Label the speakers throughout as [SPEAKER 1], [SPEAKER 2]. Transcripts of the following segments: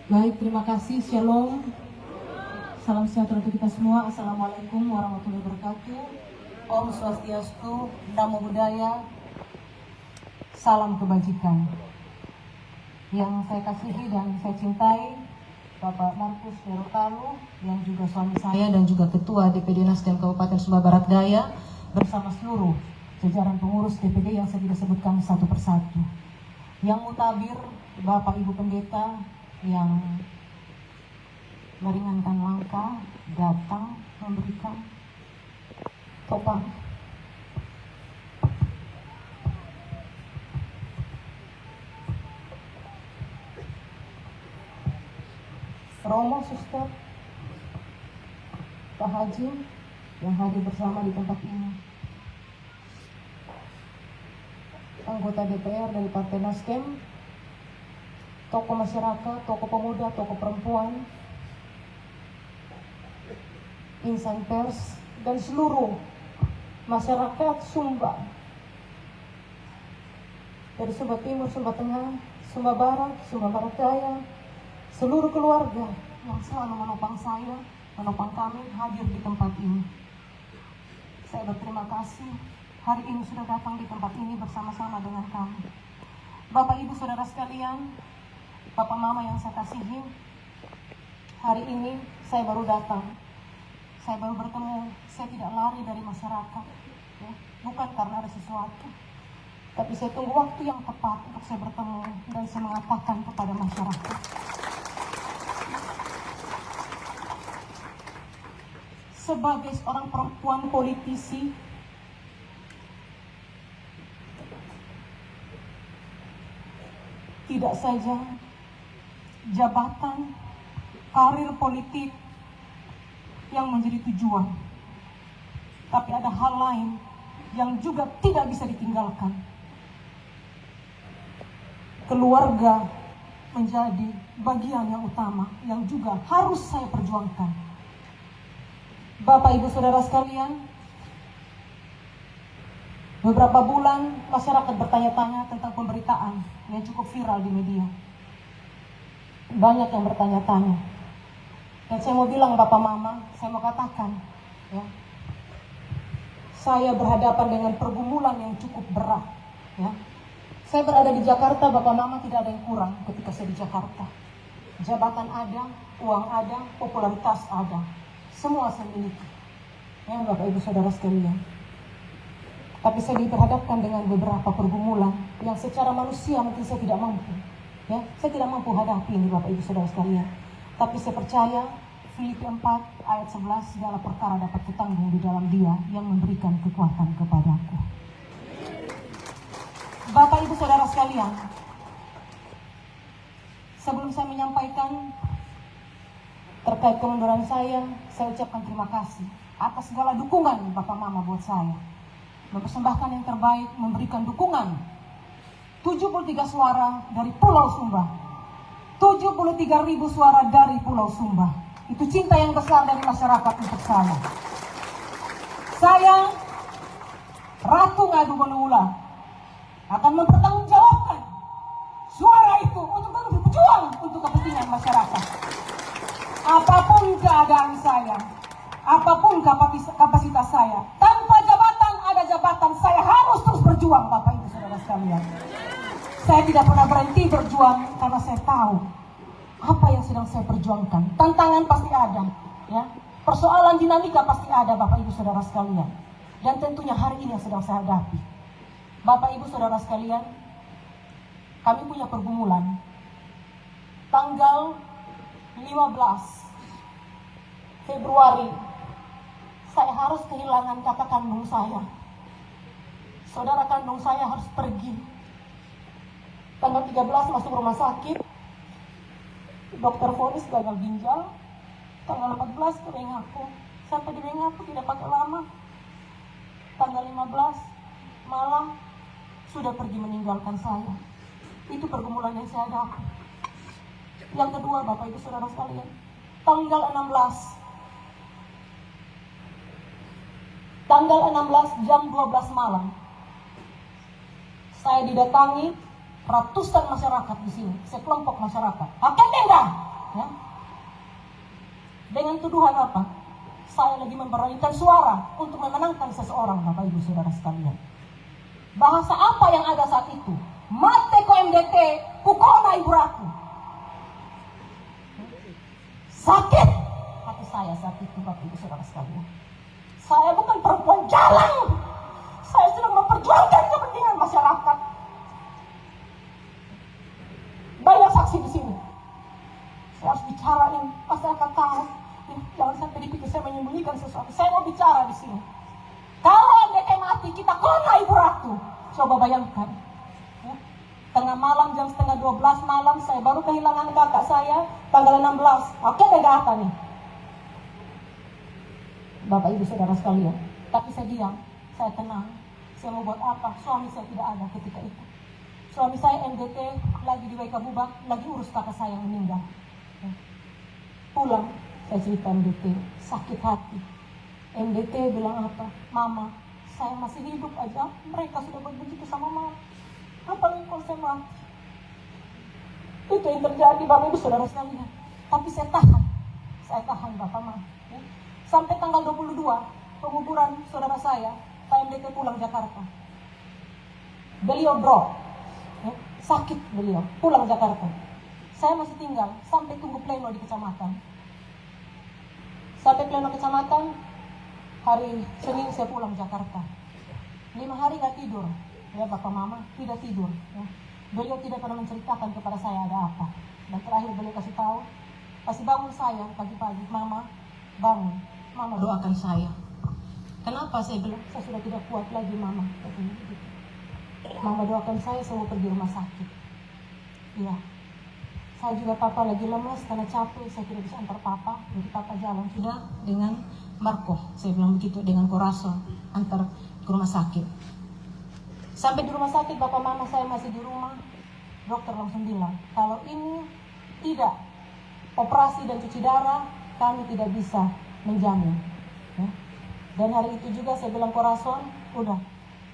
[SPEAKER 1] Baik, terima kasih. Shalom. Salam sejahtera untuk kita semua. Assalamualaikum warahmatullahi wabarakatuh. Om Swastiastu, Namo Buddhaya. Salam kebajikan. Yang saya kasihi dan saya cintai, Bapak Markus Herotalu, yang juga suami saya dan juga Ketua DPD Nasdem Kabupaten Sumba Barat Daya, bersama seluruh jajaran pengurus DPD yang saya tidak sebutkan satu persatu. Yang mutabir, Bapak Ibu Pendeta yang meringankan langkah, datang memberikan topang. Romo, Suster, Pak Haji yang hadir bersama di tempat ini, anggota DPR dari Partai Nasdem, tokoh masyarakat, tokoh pemuda, tokoh perempuan, insan pers, dan seluruh masyarakat Sumba, dari Sumba Timur, Sumba Tengah, Sumba Barat, Sumba Barat Daya, seluruh keluarga yang selalu menopang saya, menopang kami hadir di tempat ini. Saya berterima kasih hari ini sudah datang di tempat ini bersama-sama dengan kami. Bapak Ibu Saudara sekalian, Bapak Mama yang saya kasihi, hari ini saya baru datang, saya baru bertemu. Saya tidak lari dari masyarakat, ya. Bukan karena ada sesuatu, tapi saya tunggu waktu yang tepat untuk saya bertemu dan saya mengatakan kepada masyarakat, sebagai seorang perempuan politisi, tidak saja jabatan, karir politik yang menjadi tujuan, tapi ada hal lain yang juga tidak bisa ditinggalkan. Keluarga menjadi bagian yang utama yang juga harus saya perjuangkan. Bapak Ibu Saudara sekalian, beberapa bulan masyarakat bertanya-tanya tentang pemberitaan yang cukup viral di media. Banyak yang bertanya-tanya. Dan saya mau bilang Bapak Mama, saya mau katakan, ya, saya berhadapan dengan pergumulan yang cukup berat. Ya. Saya berada di Jakarta, Bapak Mama, tidak ada yang kurang ketika saya di Jakarta. Jabatan ada, uang ada, popularitas ada. Semua saya miliki. Ya, Bapak Ibu Saudara sekalian. Tapi saya diperhadapkan dengan beberapa pergumulan yang secara manusia mungkin saya tidak mampu. Ya, saya tidak mampu hadapi ini Bapak Ibu Saudara sekalian. Tapi saya percaya Filipi 4 ayat 11, segala perkara dapat kutanggung di dalam Dia yang memberikan kekuatan kepadaku. Bapak Ibu Saudara sekalian, sebelum saya menyampaikan terkait kemunduran saya ucapkan terima kasih atas segala dukungan Bapak Mama buat saya. Mempersembahkan yang terbaik, memberikan dukungan 73 suara dari Pulau Sumba, 73.000 suara dari Pulau Sumba. Itu cinta yang besar dari masyarakat untuk saya. Saya, Ratu Ngadu Bonula, akan mempertanggungjawabkan suara itu untuk terus berjuang untuk kepentingan masyarakat. Apapun keadaan saya, apapun kapasitas saya, tanpa jabatan ada jabatan, saya harus terus berjuang, Bapak Ibu Saudara sekalian. Saya tidak pernah berhenti berjuang karena saya tahu apa yang sedang saya perjuangkan. Tantangan pasti ada, ya. Persoalan dinamika pasti ada, Bapak Ibu Saudara sekalian. Dan tentunya hari ini yang sedang saya hadapi. Bapak Ibu Saudara sekalian, kami punya pergumulan. Tanggal 15 Februari, saya harus kehilangan kakak kandung saya. Saudara kandung saya harus pergi. Tanggal 13 masuk rumah sakit, dokter vonis gagal ginjal. Tanggal 14 ke Mengaku, sampai di Mengaku tidak pakai lama. Tanggal 15 malam sudah pergi meninggalkan saya. Itu pergumulan yang saya hadapi. Yang kedua, Bapak Ibu Saudara sekalian, tanggal 16 jam 12 malam, saya didatangi ratusan masyarakat di sini, sekelompok masyarakat. Akan enggak? tuduhan apa? Saya lagi memberanikan suara untuk memenangkan seseorang, Bapak Ibu Saudara sekalian. Bahasa apa yang ada saat itu? Mate ko MDT, pukona ibu aku. Sakit hati saya saat itu, Bapak Ibu Saudara sekalian. Saya bukan perempuan jalan. Saya sedang memperjuangkan kepentingan masyarakat. Banyak saksi di sini. Saya harus bicara ini, masyarakat tahu. Jangan sampai dipikir saya menyembunyikan sesuatu. Saya mau bicara di sini. Kalau MDT mati, kita kona ibu ratu. Coba bayangkan. Ya. Tengah malam, jam setengah 12 malam, saya baru kehilangan kakak saya, tanggal 16. Oke, negara nih. Bapak Ibu Saudara sekalian. Tapi saya diam, saya tenang. Saya mau buat apa? Suami saya tidak ada ketika itu. Suami saya MDT, lagi di Waikabubak, lagi urus kakak saya yang meninggal. Ya. Pulang, saya cerita MDT, sakit hati. MDT bilang apa? Mama, saya masih hidup aja, mereka sudah begitu sama mama. Apa nih kalau saya mati? Itu yang terjadi, Bapak Ibu Saudara sekalian. Tapi saya tahan Bapak Mama. Ya. Sampai tanggal 22, penguburan saudara saya, Pak MDT pulang Jakarta. Beliau drop, ya. Sakit beliau, pulang Jakarta. Saya masih tinggal, sampai tunggu pleno di kecamatan. Sampai pleno kecamatan, hari Senin saya pulang Jakarta. 5 hari gak tidur, ya Bapak Mama, tidak tidur. Ya. Beliau tidak pernah menceritakan kepada saya ada apa. Dan terakhir beliau kasih bangun saya pagi-pagi, Mama, bangun, Mama doakan saya. Kenapa saya bilang, saya sudah tidak kuat lagi Mama. Mama doakan saya mau pergi rumah sakit. Ya, saya juga Papa lagi lemas karena capek, saya tidak bisa antar Papa. Jadi Papa jalan sudah dengan Marco, saya bilang begitu, dengan Corazon, antar ke rumah sakit. Sampai di rumah sakit, Bapak Mama saya masih di rumah. Dokter langsung bilang, kalau ini tidak operasi dan cuci darah, kami tidak bisa menjamin. Ya. Dan hari itu juga saya bilang Corazon, udah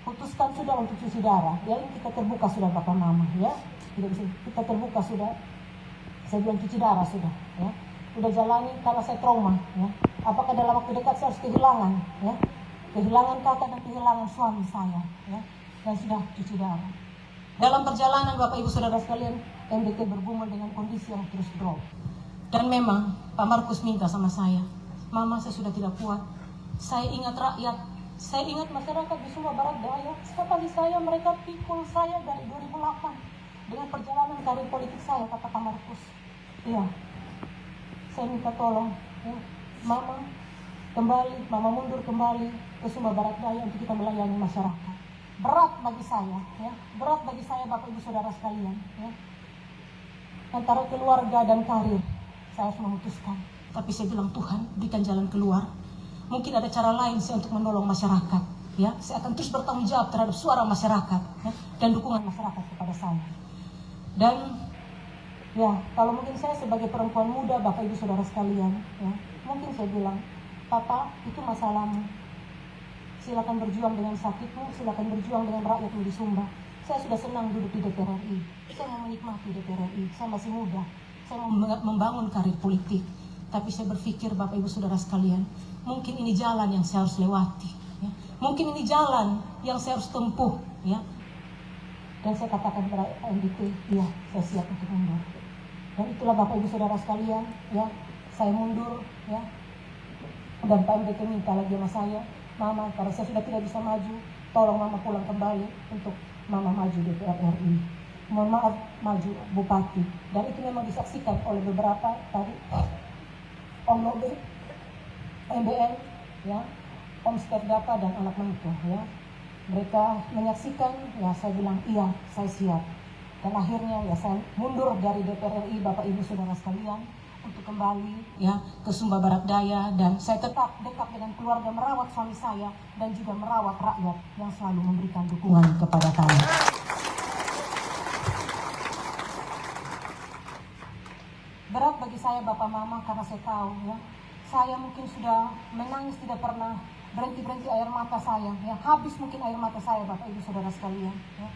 [SPEAKER 1] putuskan sudah untuk cuci darah. Ya, kita terbuka sudah Bapak Mama, ya. Tidak bisa, kita terbuka sudah. Saya bilang cuci darah sudah, ya. Udah jalani karena saya trauma, ya. Apakah dalam waktu dekat saya harus kehilangan, ya? Kehilangan kakak dan kehilangan suami saya, ya. Dan sudah cuci darah. Dalam perjalanan Bapak Ibu Saudara sekalian, MDT bergumul dengan kondisi yang terus drop. Dan memang Pak Markus minta sama saya, Mama saya sudah tidak kuat. Saya ingat rakyat, saya ingat masyarakat di Sumba Barat Daya. Setiap pagi saya mereka pikul saya dari 2008 dengan perjalanan karir politik saya, kata Pak Markus. Iya, saya minta tolong, ya. Mama kembali, Mama mundur kembali ke Sumba Barat Daya untuk kita melayani masyarakat. Berat bagi saya, ya. Berat bagi saya Bapak Ibu Saudara sekalian, ya. Antara keluarga dan karir, saya harus memutuskan. Tapi saya bilang Tuhan, berikan jalan keluar. Mungkin ada cara lain saya untuk menolong masyarakat, ya. Saya akan terus bertanggung jawab terhadap suara masyarakat, ya, dan dukungan masyarakat kepada saya. Dan ya, kalau mungkin saya sebagai perempuan muda, Bapak Ibu Saudara sekalian, ya, mungkin saya bilang, Papa, itu masalahmu. Silakan berjuang dengan sakitmu, silakan berjuang dengan rakyatmu di Sumba. Saya sudah senang duduk di DPR RI. Saya mau menikmati DPR RI. Saya masih muda. Saya mau membangun karir politik. Tapi saya berpikir, Bapak Ibu Saudara sekalian, mungkin ini jalan yang saya harus lewati. Ya. Mungkin ini jalan yang saya harus tempuh. Ya. Dan saya katakan kepada MDT, ya, saya siap untuk mundur. Dan itulah Bapak Ibu Saudara sekalian, ya, saya mundur, ya. Dan Pak MDT minta lagi sama saya, Mama, karena saya sudah tidak bisa maju, tolong Mama pulang kembali untuk Mama maju DPR RI. Mohon maaf, maju Bupati. Dan itu memang disaksikan oleh beberapa tadi, Om Nobe, MBN, ya, Om Sterdapa dan anak mentu, ya. Mereka menyaksikan, ya saya bilang iya, saya siap. Dan akhirnya ya saya mundur dari DPR RI, Bapak Ibu Saudara sekalian, untuk kembali ya ke Sumba Barat Daya, dan saya tetap dekat dengan keluarga, merawat suami saya dan juga merawat rakyat yang selalu memberikan dukungan kepada kami. Berat bagi saya Bapak Mama karena saya tahu, ya, saya mungkin sudah menangis tidak pernah berhenti air mata saya, ya, habis mungkin air mata saya Bapak Ibu Saudara sekalian, ya.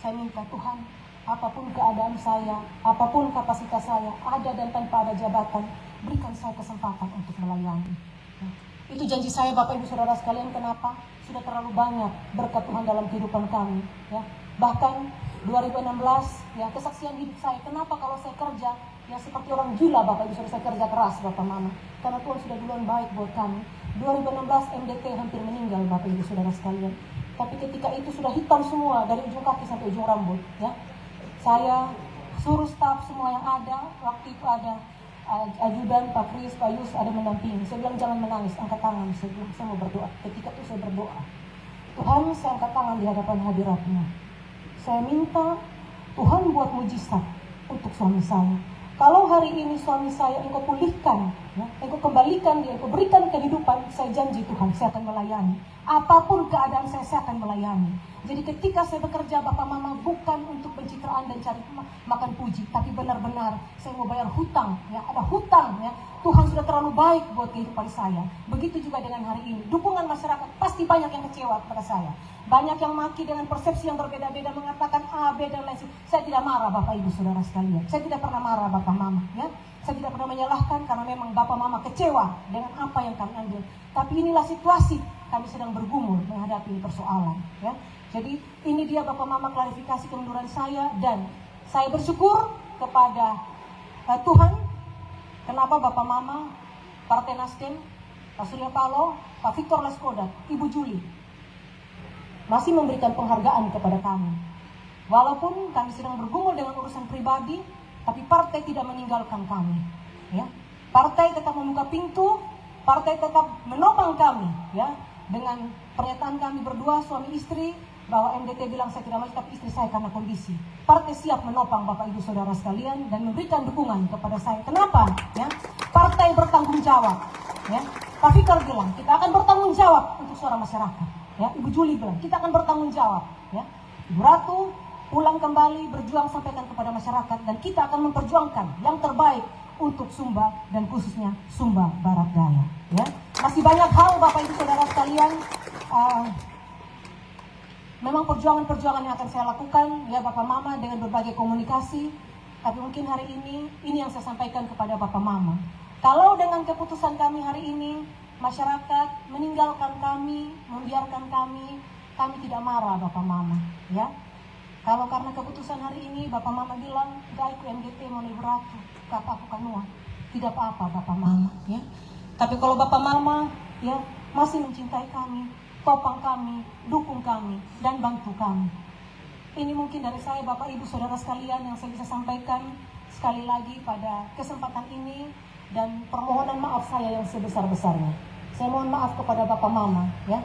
[SPEAKER 1] Saya minta Tuhan, apapun keadaan saya, apapun kapasitas saya, ada dan tanpa ada jabatan, berikan saya kesempatan untuk melayani. Ya. Itu janji saya Bapak Ibu Saudara sekalian. Kenapa? Sudah terlalu banyak berkat Tuhan dalam kehidupan kami. Ya. Bahkan 2016 ya, kesaksian hidup saya. Kenapa kalau saya kerja ya seperti orang gila Bapak Ibu Saudara, saya kerja keras Bapak Mama. Karena Tuhan sudah duluan baik buat kami. 2016 MDT hampir meninggal Bapak Ibu Saudara sekalian. Tapi ketika itu sudah hitam semua dari ujung kaki sampai ujung rambut. Ya. Saya suruh staf semua yang ada. Waktu itu ada ajudan, Pak Kris, Pak Yus ada mendampingi. Saya bilang jangan menangis, angkat tangan. Saya bilang saya mau berdoa. Ketika itu saya berdoa. Tuhan, saya angkat tangan di hadapan hadirat-Mu. Saya minta Tuhan buat mujizat untuk suami saya. Kalau hari ini suami saya Engkau pulihkan, ya, Engkau kembalikan dia, Engkau berikan kehidupan, saya janji Tuhan, saya akan melayani. Apapun keadaan saya akan melayani. Jadi ketika saya bekerja Bapak Mama bukan untuk pencitraan dan cari makan puji, tapi benar-benar saya mau bayar hutang, ya, ada hutang, ya. Tuhan sudah terlalu baik buat kehidupan saya. Begitu juga dengan hari ini. Dukungan masyarakat pasti banyak yang kecewa kepada saya. Banyak yang maki dengan persepsi yang berbeda-beda, mengatakan A, B, dan lain sebagainya. Saya tidak marah Bapak Ibu Saudara sekalian. Saya tidak pernah marah Bapak Mama, ya. Saya tidak pernah menyalahkan karena memang Bapak Mama kecewa dengan apa yang kami ambil. Tapi inilah situasi kami sedang bergumul menghadapi persoalan, ya. Jadi ini dia Bapak Mama klarifikasi kemunduran saya, dan saya bersyukur kepada Tuhan. Kenapa Bapak Mama, Partai Nasdem, Pak Surya Paloh, Pak Victor Leskodat, Ibu Juli masih memberikan penghargaan kepada kami. Walaupun kami sedang bergumul dengan urusan pribadi, tapi partai tidak meninggalkan kami. Ya. Partai tetap membuka pintu, partai tetap menopang kami. Ya. Dengan pernyataan kami berdua suami istri, bahwa MDT bilang saya tidak maju, tapi istri saya karena kondisi. Partai siap menopang Bapak Ibu Saudara sekalian dan memberikan dukungan kepada saya. Kenapa? Ya. Partai bertanggung jawab. Ya. Pak Victor bilang kita akan bertanggung jawab untuk suara masyarakat. Ya. Ibu Juli bilang kita akan bertanggung jawab. Ya. Ibu Ratu pulang kembali berjuang sampaikan kepada masyarakat, dan kita akan memperjuangkan yang terbaik untuk Sumba dan khususnya Sumba Barat Daya. Ya. Masih banyak hal Bapak Ibu Saudara sekalian. Memang perjuangan-perjuangan yang akan saya lakukan, ya Bapak Mama, dengan berbagai komunikasi. Tapi mungkin hari ini yang saya sampaikan kepada Bapak Mama. Kalau dengan keputusan kami hari ini, masyarakat meninggalkan kami, membiarkan kami tidak marah Bapak Mama. Ya. Kalau karena keputusan hari ini, Bapak Mama bilang, gak ikut MDT mau Ibu Ratu, kata aku kanua. Tidak apa-apa Bapak Mama. Ya. Tapi kalau Bapak Mama ya masih mencintai kami, topang kami, dukung kami, dan bantu kami. Ini mungkin dari saya Bapak Ibu Saudara sekalian yang saya bisa sampaikan sekali lagi pada kesempatan ini, dan permohonan maaf saya yang sebesar-besarnya. Saya mohon maaf kepada Bapak Mama, ya.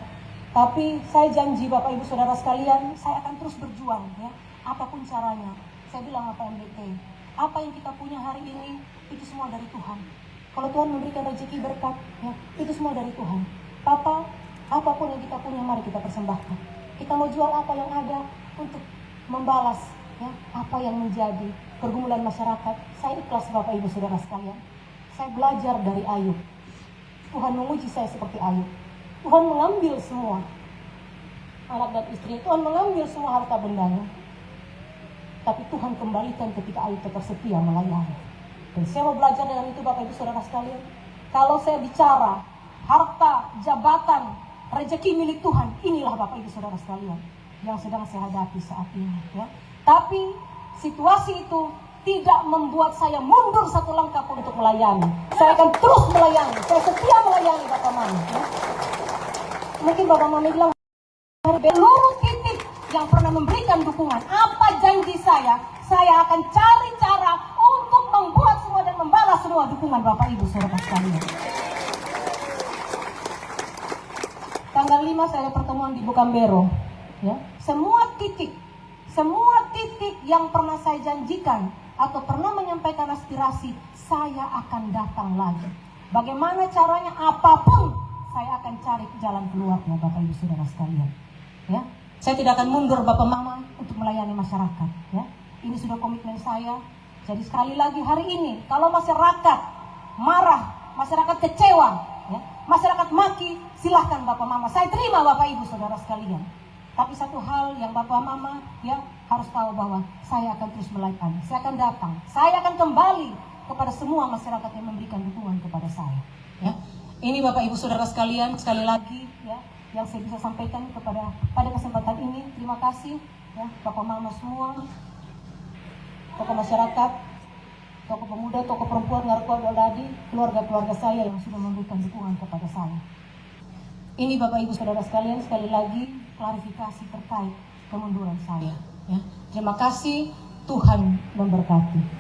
[SPEAKER 1] Tapi saya janji Bapak Ibu Saudara sekalian, saya akan terus berjuang, ya. Apapun caranya. Saya bilang apa MDT, apa yang kita punya hari ini itu semua dari Tuhan. Kalau Tuhan memberikan rezeki berkat, ya, itu semua dari Tuhan. Papa, apapun yang kita punya, mari kita persembahkan. Kita mau jual apa yang ada untuk membalas, ya, apa yang menjadi pergumulan masyarakat. Saya ikhlas Bapak Ibu Saudara sekalian. Saya belajar dari Ayub. Tuhan menguji saya seperti Ayub. Tuhan mengambil semua anak dan istri. Tuhan mengambil semua harta bendanya. Tapi Tuhan kembalikan ketika Ayub tetap setia melayani. Dan saya mau belajar dengan itu Bapak Ibu Saudara sekalian. Kalau saya bicara harta, jabatan, rezeki milik Tuhan, inilah Bapak Ibu Saudara sekalian yang sedang saya hadapi saat ini, ya. Tapi situasi itu tidak membuat saya mundur satu langkah pun untuk melayani. Saya akan terus melayani, saya setia melayani Bapak Mami, ya. Mungkin Bapak Mami bilang seluruh titik yang pernah memberikan dukungan, apa janji saya akan cari cara untuk membuat semua dan membalas semua dukungan Bapak Ibu Saudara sekalian. Tanggal 5 saya ada pertemuan di Bukambero, ya. Semua titik yang pernah saya janjikan atau pernah menyampaikan aspirasi, saya akan datang lagi. Bagaimana caranya, apapun saya akan cari jalan keluarnya Bapak Ibu Saudara sekalian, ya. Saya tidak akan mundur Bapak Mama untuk melayani masyarakat, ya. Ini sudah komitmen saya. Jadi sekali lagi hari ini, kalau masyarakat marah, masyarakat kecewa, ya, masyarakat maki, silahkan Bapak Mama. Saya terima Bapak Ibu Saudara sekalian. Tapi satu hal yang Bapak Mama, ya, harus tahu bahwa saya akan terus melayani. Saya akan datang. Saya akan kembali kepada semua masyarakat yang memberikan dukungan kepada saya. Ya, ini Bapak Ibu Saudara sekalian, sekali lagi ya, yang saya bisa sampaikan pada kesempatan ini. Terima kasih ya, Bapak Mama semua, tokoh masyarakat, tokoh pemuda, tokoh perempuan, Ngarkua Goldadi, keluarga-keluarga saya yang sudah memberikan dukungan kepada saya. Ini Bapak Ibu Saudara sekalian, sekali lagi klarifikasi terkait kemunduran saya. Ya. Terima kasih, Tuhan memberkati.